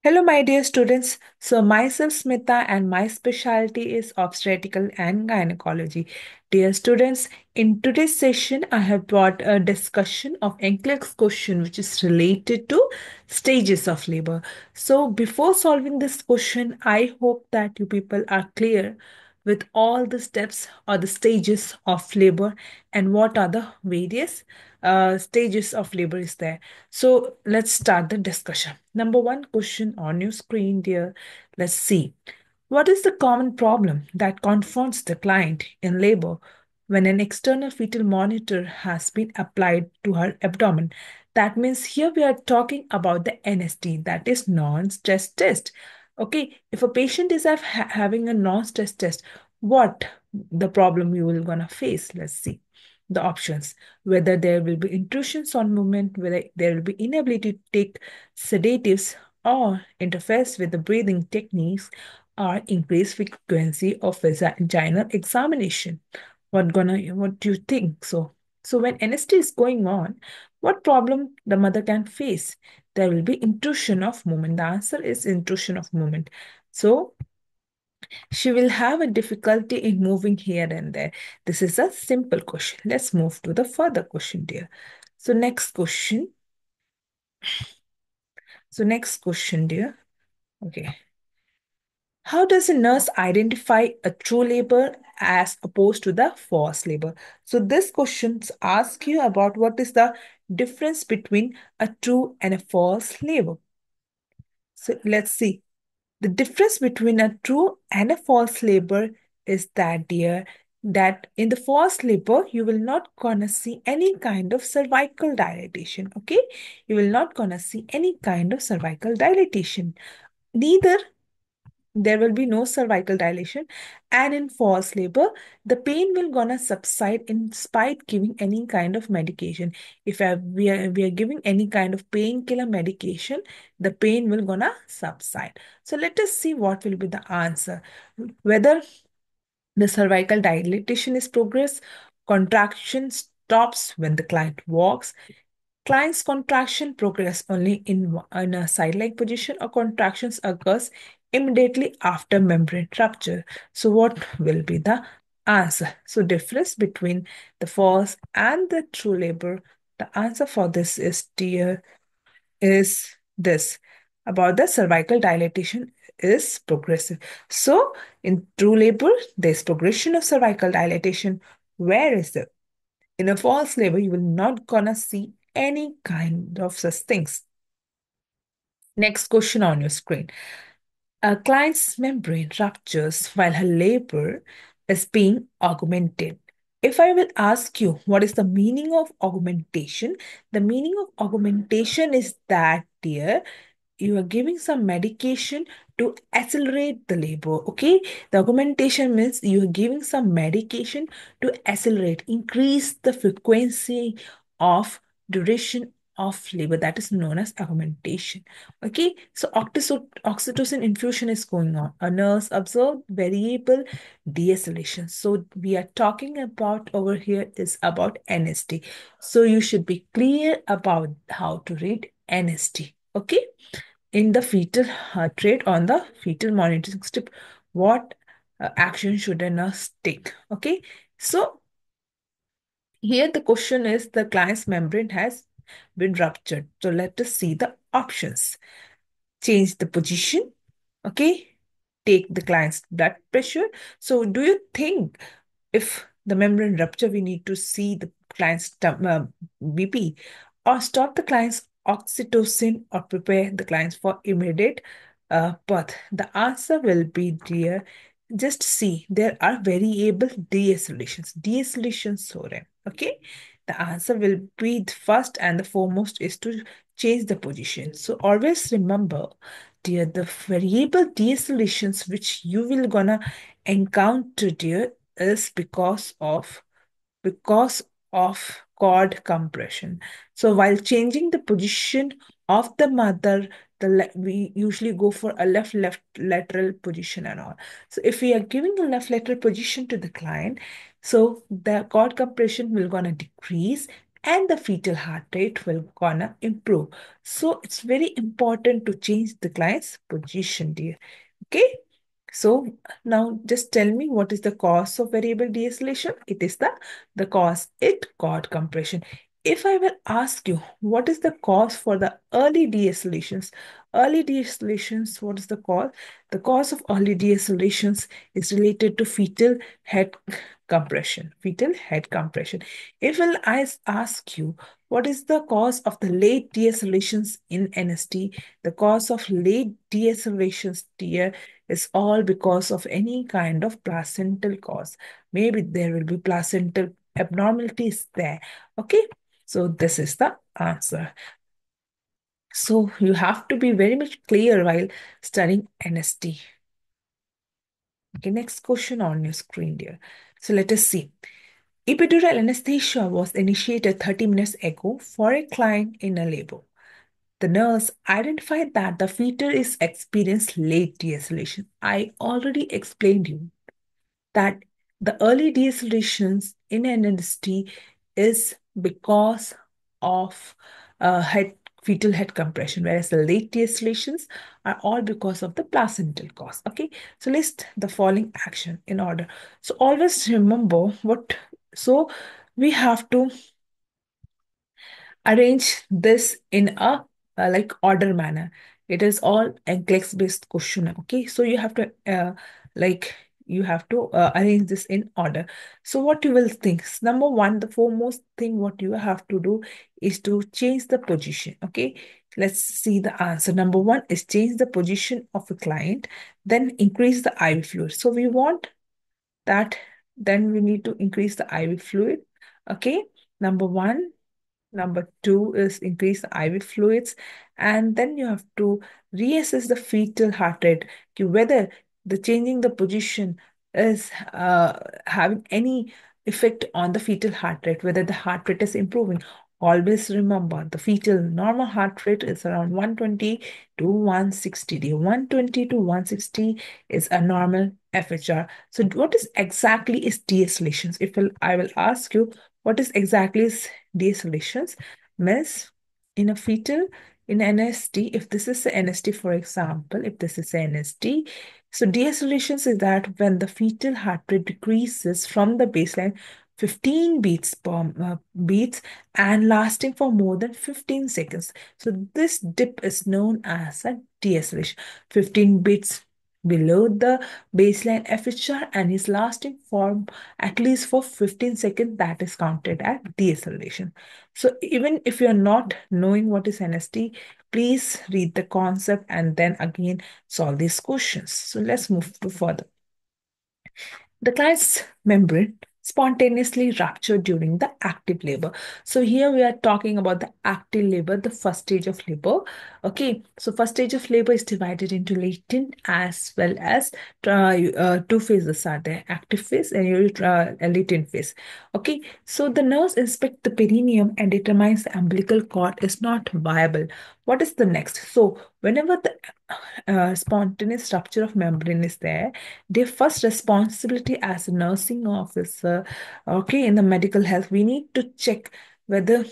Hello, my dear students. So, myself Smita, and my specialty is obstetrical and gynecology. Dear students, in today's session, I have brought a discussion of Nclex question, which is related to stages of labor. So, before solving this question, I hope that you people are clear with all the steps or the stages of labor and what are the various stages of labor is there. So let's start the discussion. Number one question on your screen, dear. Let's see. What is the common problem that confronts the client in labor when an external fetal monitor has been applied to her abdomen? That means here we are talking about the NST, that is non-stress test. Okay, if a patient is having a non-stress test, what the problem you will gonna face? Let's see the options, whether there will be intrusions on movement, whether there will be inability to take sedatives or interferes with the breathing techniques, or increased frequency of vaginal examination. What do you think? So when NST is going on, what problem the mother can face? There will be intrusion of movement. The answer is intrusion of movement. So she will have a difficulty in moving here and there. This is a simple question. Let's move to the further question, dear. So next question. So next question, dear. Okay. How does a nurse identify a true labor as opposed to the false labor? So this question asks you about what is the difference between a true and a false labor. So let's see. The difference between a true and a false labor is that, dear, that in the false labor, you will not gonna see any kind of cervical dilatation, okay? You will not gonna see any kind of cervical dilatation. Neither there will be no cervical dilation, and in false labor the pain will gonna subside in spite giving any kind of medication. If we are giving any kind of painkiller medication, the pain will gonna subside. So let us see what will be the answer, whether the cervical dilatation is progress, contraction stops when the client walks, client's contraction progress only in a side-like position, or contractions occurs immediately after membrane rupture. So what will be the answer? So difference between the false and the true labor. The answer for this is, dear, is this. About the cervical dilatation is progressive. So in true labor, there's progression of cervical dilatation. Where is it? In a false labor, you will not gonna see any kind of such things. Next question on your screen. A client's membrane ruptures while her labor is being augmented. If I will ask you what is the meaning of augmentation, the meaning of augmentation is that, dear, you are giving some medication to accelerate the labor. Okay, the augmentation means you are giving some medication to accelerate, increase the frequency of duration of labor. That is known as augmentation. Okay, so oxytocin infusion is going on. A nurse observed variable deceleration. So we are talking about over here is about NST. So you should be clear about how to read NST. Okay, in the fetal heart rate on the fetal monitoring strip, what action should a nurse take? Okay, so here the question is, the client's membrane has been ruptured. So let us see the options. Change the position. Okay, take the client's blood pressure. So do you think if the membrane rupture, we need to see the client's BP, or stop the client's oxytocin, or prepare the clients for immediate birth? The answer will be, dear, just see, there are variable deacylations. Deacylation sore. Okay, the answer will be the first and the foremost is to change the position. So always remember, dear, the variable deacylations which you will gonna encounter, dear, is because of cord compression. So while changing the position of the mother, we usually go for a left lateral position and all. So if we are giving a left lateral position to the client, so the cord compression will gonna decrease, and the fetal heart rate will gonna improve. So it's very important to change the client's position, dear. Okay. So now just tell me, what is the cause of variable deceleration? It is the cause it cord compression. If I will ask you what is the cause for the early decelerations? Early decelerations, what is the cause? The cause of early decelerations is related to fetal head compression. Fetal head compression. If I ask you what is the cause of the late decelerations in NST, the cause of late decelerations, dear, is all because of any kind of placental cause. Maybe there will be placental abnormalities there. Okay, so this is the answer. So you have to be very much clear while studying NST. Okay, next question on your screen, dear. So let us see. Epidural anesthesia was initiated 30 minutes ago for a client in a labor. The nurse identified that the fetus is experienced late deceleration. I already explained you that the early decelerations in NNST is because of fetal head compression, whereas the late decelerations are all because of the placental cause. Okay, so list the following action in order. So always remember what, so we have to arrange this in a like order manner. It is all Nclex based question. Okay, so you have to like you have to arrange this in order. So what you will think? Number one, the foremost thing what you have to do is to change the position. Okay, let's see the answer. Number one is change the position of a client, then increase the IV fluid. So we want that, then we need to increase the IV fluid. Okay, number one. Number two is increase the IV fluids, and then you have to reassess the fetal heart rate, whether the changing the position is having any effect on the fetal heart rate, whether the heart rate is improving. Always remember the fetal normal heart rate is around 120 to 160. The 120 to 160 is a normal FHR. So what is exactly is de-escalations? I will ask you what is exactly is desolations means in a fetal in NST, if this is the NST, for example, if this is the NST, so desolations is that when the fetal heart rate decreases from the baseline 15 beats per beats and lasting for more than 15 seconds. So this dip is known as a deceleration. 15 beats below the baseline FHR and is lasting for at least for 15 seconds, that is counted as deceleration. So even if you're not knowing what is NST, please read the concept and then again solve these questions. So let's move to further. The client's membrane spontaneously ruptured during the active labor. So here we are talking about the active labor, the first stage of labor. Okay, so first stage of labor is divided into latent as well as two phases are there, active phase and a latent phase. Okay, so the nurse inspects the perineum and determines the umbilical cord is not viable. What is the next? So whenever the spontaneous rupture of membrane is there, their first responsibility as a nursing officer, okay, in the medical health, we need to check whether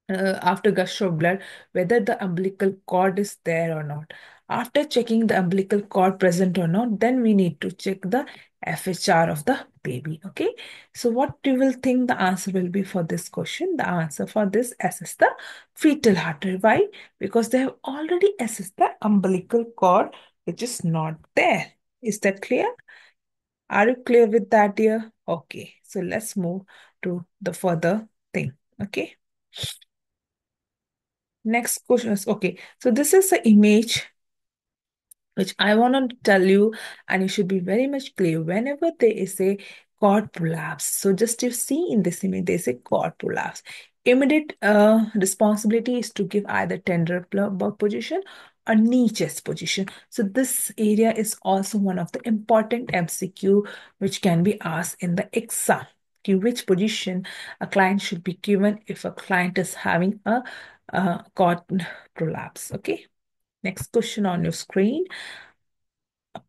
after gush of blood, whether the umbilical cord is there or not. After checking the umbilical cord present or not, then we need to check the FHR of the baby. Okay. So what you will think the answer will be for this question? The answer for this assess the fetal heart rate. Why? Because they have already assessed the umbilical cord, which is not there. Is that clear? Are you clear with that, dear? Okay. So let's move to the further thing. Okay. Next question is okay. So this is the image which I want to tell you, and you should be very much clear whenever there is a cord prolapse. So just you see in this image, there's a cord prolapse. Immediate responsibility is to give either tender position or knee chest position. So this area is also one of the important MCQ which can be asked in the exam. Okay, which position a client should be given if a client is having a cord prolapse. Okay. Next question on your screen.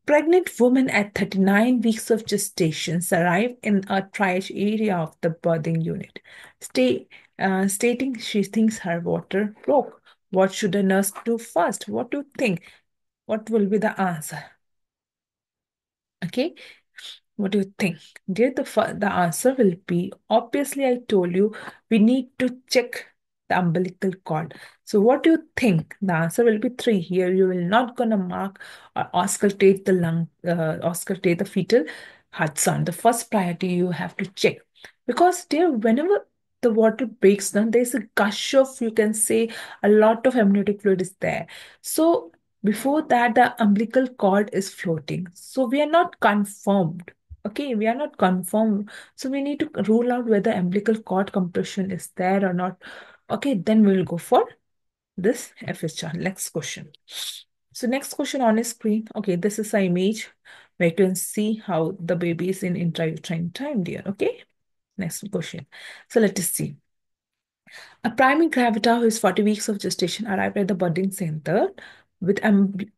Pregnant woman at 39 weeks of gestation arrived in a triage area of the birthing unit, stating she thinks her water broke. What should a nurse do first? What do you think? What will be the answer? Okay, what do you think? Dear, the answer will be obviously, I told you we need to check the umbilical cord. So, what do you think? The answer will be three. Here, you will not gonna mark or auscultate the auscultate the fetal heart sound. The first priority you have to check because, dear, whenever the water breaks down, there's a gush of, you can say, a lot of amniotic fluid is there. So, before that, the umbilical cord is floating. So, we are not confirmed. Okay, we are not confirmed. So we need to rule out whether umbilical cord compression is there or not. Okay, then we will go for this FSR. Next question. So next question on the screen. Okay, this is an image where you can see how the baby is in intrauterine time, dear. Okay, next question. So let us see. A priming gravida who is 40 weeks of gestation arrived at the birthing center with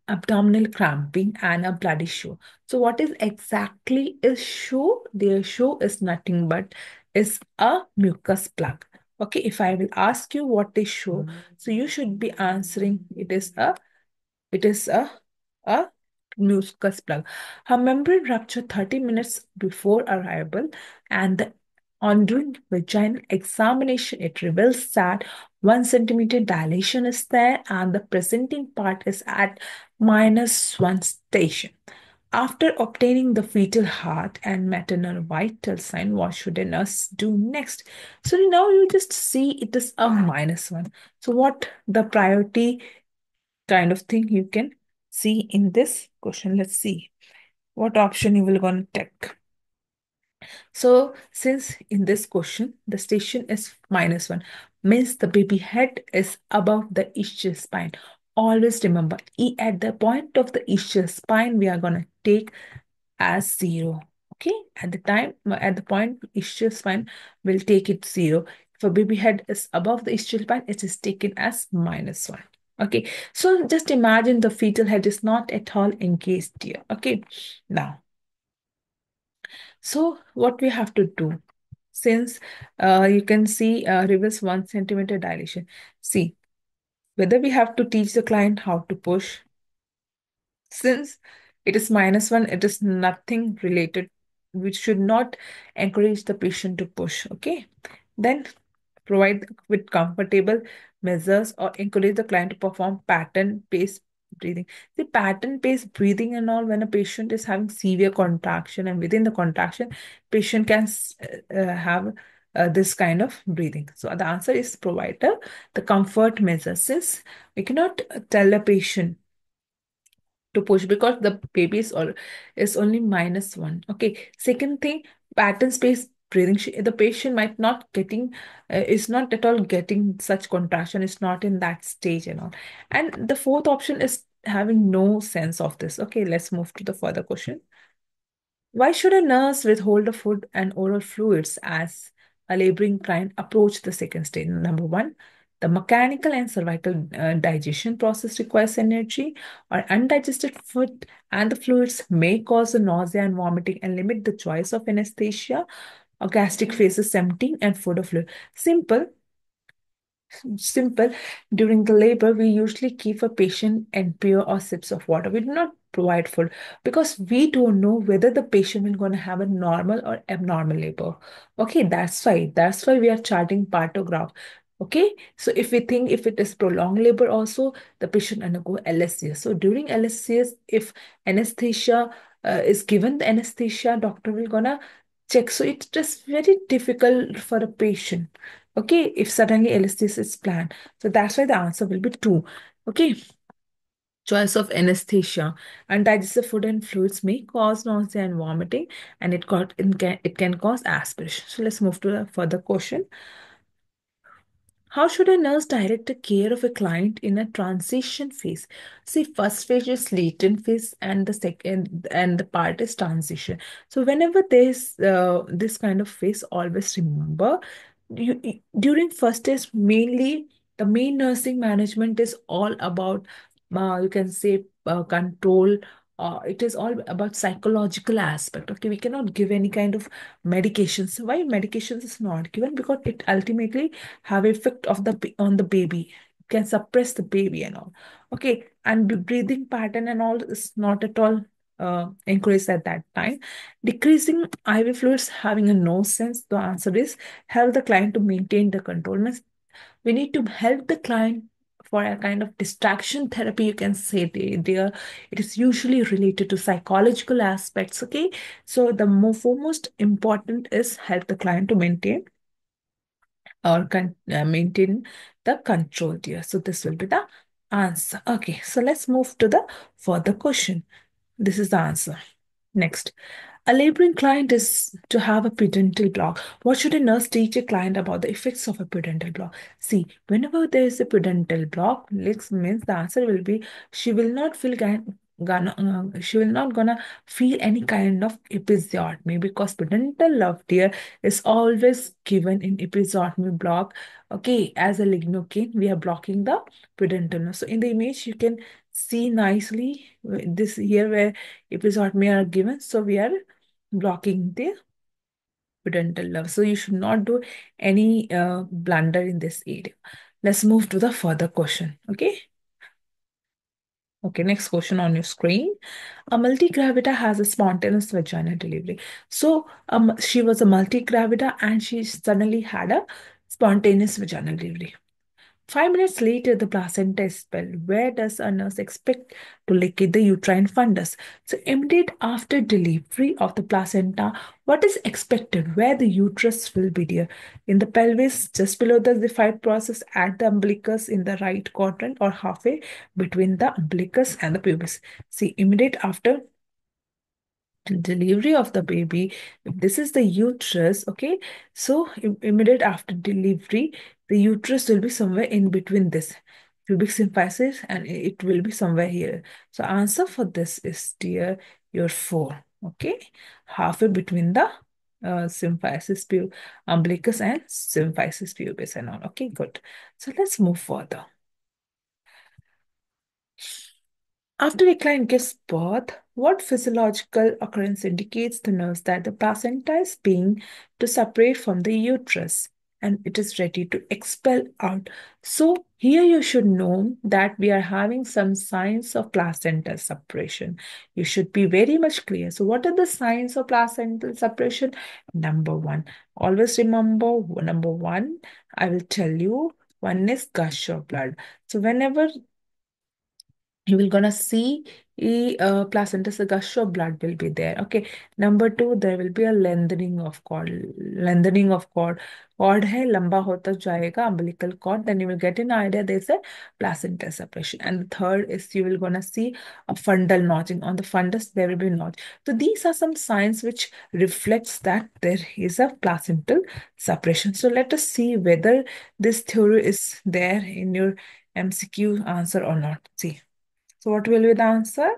abdominal cramping and a bloody show. So what is exactly a show? The show is nothing but is a mucus plug. Okay, if I will ask you what is show, so you should be answering it is a mucus plug. Her membrane ruptured 30 minutes before arrival, and on doing vaginal examination, it reveals that 1 centimeter dilation is there, and the presenting part is at -1 station. After obtaining the fetal heart and maternal vital sign, what should a nurse do next? So now you just see it is a -1. So what the priority kind of thing you can see in this question. Let's see what option you will gonna take. So since in this question the station is -1, means the baby head is above the ischial spine. Always remember, at the point of the ischial spine, we are gonna take as 0. Okay, at the point ischial spine, we'll take it 0. If a baby head is above the ischial spine, it is taken as -1. Okay, so just imagine the fetal head is not at all engaged here. Okay, now, so what we have to do, since you can see reverse 1 centimeter dilation, see whether we have to teach the client how to push. Since it is -1, it is nothing related. We should not encourage the patient to push. Okay. Then provide with comfortable measures or encourage the client to perform pattern-based breathing. The pattern-based breathing and all, when a patient is having severe contraction and within the contraction, patient can have this kind of breathing. So the answer is provide the comfort measure. Since we cannot tell a patient to push because the baby is only -1. Okay. Second thing, pattern space breathing. The patient might not getting is not at all getting such contraction. Is not in that stage and all. And the fourth option is having no sense of this. Okay, let's move to the further question. Why should a nurse withhold the food and oral fluids as a laboring client approach the second stage? Number one, the mechanical and cervical digestion process requires energy, or undigested food and the fluids may cause the nausea and vomiting and limit the choice of anesthesia, or gastric phases emptying and food or fluid. Simple. During the labor, we usually keep a patient NPO or sips of water. We do not provide food because we don't know whether the patient is going to have a normal or abnormal labor. Okay, that's why we are charting partograph. Okay, so if we think if it is prolonged labor, also the patient undergo LSCS. So during LSCS, if anesthesia is given, the anesthesia doctor will gonna check. So it's just very difficult for a patient. Okay, if suddenly anesthesia is planned. So that's why the answer will be 2. Okay, choice of anesthesia. Undigested food and fluids may cause nausea and vomiting, and it can cause aspiration. So let's move to the further question. How should a nurse direct the care of a client in a transition phase? See, first phase is latent phase, and the second and the part is transition. So whenever there's this kind of phase, always remember during first stage, mainly the main nursing management is all about you can say control it is all about psychological aspect. Okay, we cannot give any kind of medications. Why medications is not given? Because it ultimately have effect of on the baby, can suppress the baby and all. Okay, and breathing pattern and all is not at all encouraged at that time. Decreasing IV fluids having a no sense. The answer is help the client to maintain the control. Means we need to help the client for a kind of distraction therapy, you can say. There it is usually related to psychological aspects. Okay, so the foremost important is help the client to maintain or maintain the control there. So this will be the answer. Okay, so let's move to the further question. This is the answer. Next, a laboring client is to have a pudendal block. What should a nurse teach a client about the effects of a pudendal block? See, whenever there is a pudendal block, means the answer will be she will not feel she will not gonna feel any kind of episiotomy, because pudendal love dear is always given in episiotomy block. Okay, as a lignocaine, we are blocking the pudendal nerve. So in the image, you can see nicely this here where episiotomy are given. So we are blocking the pudendal nerve. So you should not do any blunder in this area. Let's move to the further question. Okay. Okay, next question on your screen. A multigravida has a spontaneous vaginal delivery. So she was a multigravida and she suddenly had a spontaneous vaginal delivery. 5 minutes later, the placenta is expelled. Where does a nurse expect to locate the uterine fundus? So, immediate after delivery of the placenta, what is expected? Where the uterus will be there? In the pelvis, just below the fight process, at the umbilicus in the right quadrant, or halfway between the umbilicus and the pubis. See, immediate after delivery of the baby, if this is the uterus. Okay, so immediate after delivery, the uterus will be somewhere in between this pubic symphysis, and it will be somewhere here. So answer for this is dear your 4. Okay, halfway between the symphysis umbilicus and symphysis pubis and all. Okay, good. So let's move further. After a client gives birth, what physiological occurrence indicates the nurse that the placenta is being to separate from the uterus and it is ready to expel out? So here you should know that we are having some signs of placental separation. You should be very much clear. So what are the signs of placental separation? Number one, always remember number one, I will tell you, one is gush of blood. So whenever you will gonna see placenta, so gush of blood will be there. Okay, number two, there will be a lengthening of cord. Lengthening of cord. Cord hai lamba hota jayega, umbilical cord, then you will get an idea there's a placenta separation. And the third is you will gonna see a fundal notching. On the fundus there will be notch. So these are some signs which reflects that there is a placental separation. So let us see whether this theory is there in your MCQ answer or not. See, so what will be the answer?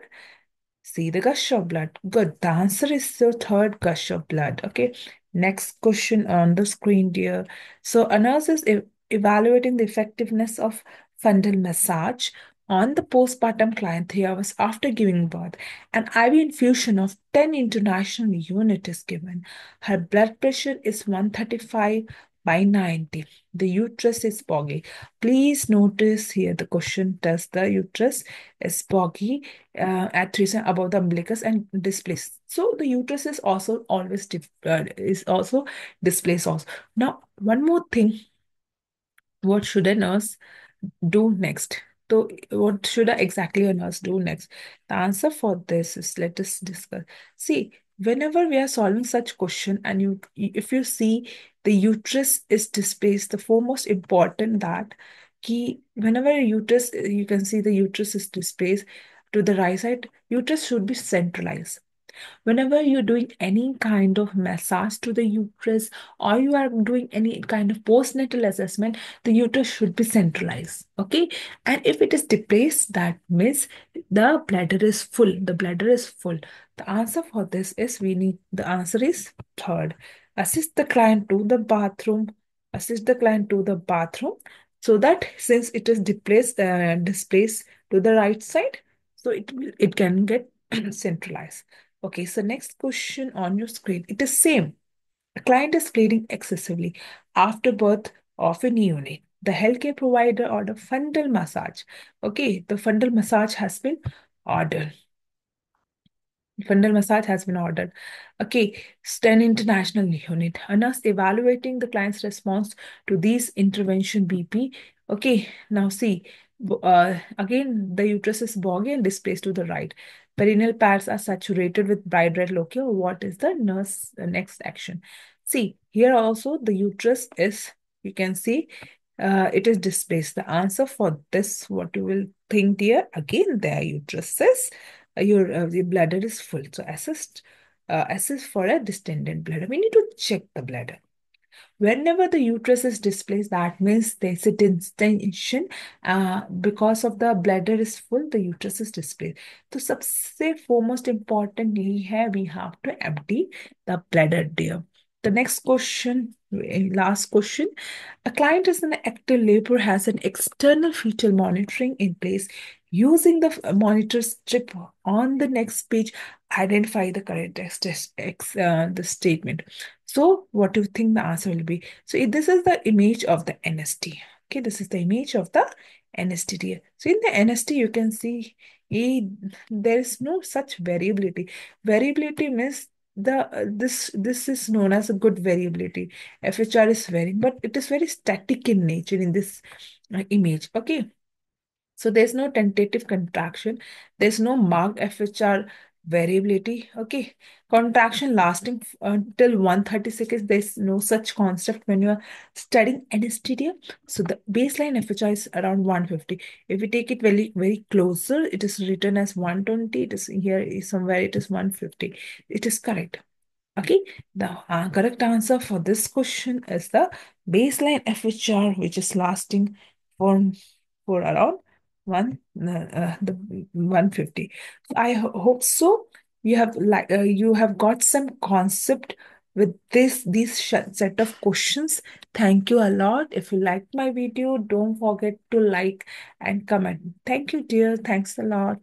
See the gush of blood. Good. The answer is the third gush of blood. Okay. Next question on the screen, dear. So a nurse is evaluating the effectiveness of fundal massage on the postpartum client 3 hours after giving birth. An IV infusion of 10 international unit is given. Her blood pressure is 135 by 90. The uterus is boggy. Please notice here the question, does the uterus is boggy at 3 cm above the umbilicus and displaced? So the uterus is also always is also displaced also. Now, one more thing, what should a nurse do next? So, what should exactly a nurse do next? The answer for this is, let us discuss. See, whenever we are solving such question, and if you see the uterus is displaced, the foremost important that key, whenever a uterus, you can see the uterus is displaced to the right side, uterus should be centralized. Whenever you're doing any kind of massage to the uterus, or you are doing any kind of postnatal assessment, the uterus should be centralized. Okay. And if it is displaced, that means the bladder is full. The bladder is full. The answer for this is the answer is third. Assist the client to the bathroom. Assist the client to the bathroom, so that since it is displaced to the right side, so it can get centralized. Okay, so next question on your screen. It is same. A client is bleeding excessively after birth of a neonate. The healthcare provider ordered fundal massage. Okay, the fundal massage has been ordered. Fundal massage has been ordered. Okay, Sten International Unit. A nurse evaluating the client's response to these intervention BP. Okay, now see, again, the uterus is boggy and displaced to the right. Perineal pads are saturated with bright red loci. What is the nurse next action? See, here also the uterus is, you can see, it is displaced. The answer for this, what you will think, dear, again, their uterus is your bladder is full. So assist for a distended bladder. We need to check the bladder. Whenever the uterus is displaced, that means there's a distension. Because of the bladder is full, the uterus is displaced. So सबसे foremost important यही है, we have to empty the bladder, dear. The next question, last question. A client is in active labor has an external fetal monitoring in place. Using the monitor strip on the next page, identify the correct the statement. So, what do you think the answer will be? So, this is the image of the NST. Okay, this is the image of the NST. So, in the NST, you can see there is no such variability. Variability means this is known as a good variability. FHR is varying, but it is very static in nature in this image. Okay. So there's no tentative contraction. There's no marked FHR variability. Okay. Contraction lasting until 130 seconds. There's no such concept when you're studying anesthesia. So the baseline FHR is around 150. If we take it very, very closer, it is written as 120. It is here somewhere it is 150. It is correct. Okay, the correct answer for this question is the baseline FHR, which is lasting for around the 150. So I hope so. You have got some concept with these set of questions. Thank you a lot. If you liked my video, don't forget to like and comment. Thank you, dear. Thanks a lot.